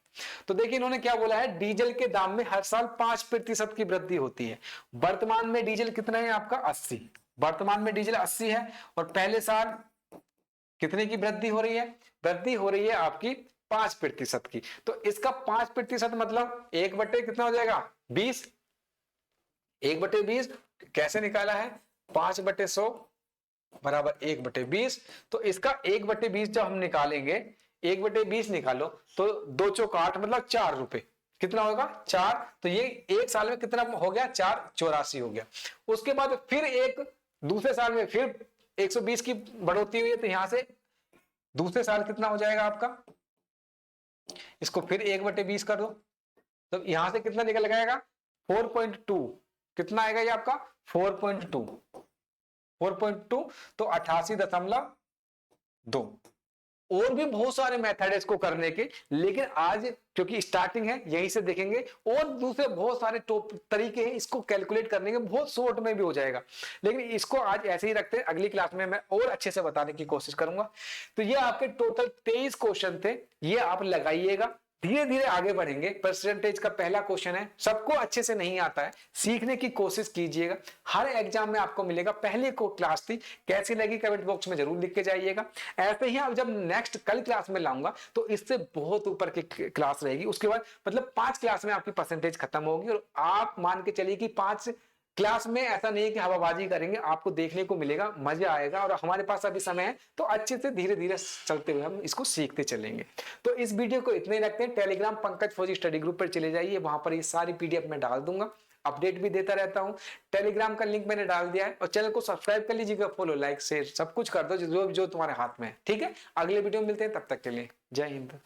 तो देखिए इन्होंने क्या बोला है, डीजल के दाम में हर साल 5% की वृद्धि होती है। वर्तमान में डीजल कितना है आपका 80, वर्तमान में डीजल 80 है और पहले साल कितने की वृद्धि हो रही है, वृद्धि हो रही है आपकी 5% की। तो इसका 5% मतलब 1 बटे कितना हो जाएगा 20, 1/20 कैसे निकाला है 5/100 बराबर 1/20। तो इसका 1/20 जब हम निकालेंगे, 1/20 निकालो तो 2 चौक 8 मतलब 4 रुपए, कितना होगा 4। तो ये एक साल में कितना हो गया 484 हो गया। उसके बाद फिर एक दूसरे साल में फिर 120 की बढ़ोतरी हुई है, तो यहां से दूसरे साल कितना हो जाएगा आपका, इसको फिर 1/20 कर दो, तो यहां से कितना निकल आएगा 4.2, कितना आएगा ये आपका 4.2, 4.2 तो 88.2। और भी बहुत सारे मेथड है इसको करने के, लेकिन आज क्योंकि स्टार्टिंग है यहीं से देखेंगे, और दूसरे बहुत सारे तरीके हैं इसको कैलकुलेट करने के, बहुत शॉर्ट में भी हो जाएगा। लेकिन इसको आज ऐसे ही रखते हैं, अगली क्लास में मैं और अच्छे से बताने की कोशिश करूंगा। तो ये आपके टोटल 23 क्वेश्चन थे, ये आप लगाइएगा, धीरे धीरे आगे बढ़ेंगे। परसेंटेज का पहला क्वेश्चन है, सबको अच्छे से नहीं आता है, सीखने की कोशिश कीजिएगा, हर एग्जाम में आपको मिलेगा। पहले को क्लास थी, कैसी लगी कमेंट बॉक्स में जरूर लिख के जाइएगा। ऐसे ही अब जब नेक्स्ट कल क्लास में लाऊंगा तो इससे बहुत ऊपर की क्लास रहेगी, उसके बाद मतलब 5 क्लास में आपकी परसेंटेज खत्म होगी, और आप मान के चलिए कि 5 क्लास में ऐसा नहीं है कि हवाबाजी करेंगे, आपको देखने को मिलेगा, मजा आएगा। और हमारे पास अभी समय है तो अच्छे से धीरे धीरे चलते हुए हम इसको सीखते चलेंगे। तो इस वीडियो को इतने ही रखते हैं। टेलीग्राम पंकज फौजी स्टडी ग्रुप पर चले जाइए, वहां पर ये सारी पीडीएफ में डाल दूंगा, अपडेट भी देता रहता हूं। टेलीग्राम का लिंक मैंने डाल दिया है, और चैनल को सब्सक्राइब कर लीजिएगा, फॉलो लाइक शेयर सब कुछ कर दो जो तुम्हारे हाथ में है। ठीक है, अगले वीडियो में मिलते हैं, तब तक के लिए जय हिंद।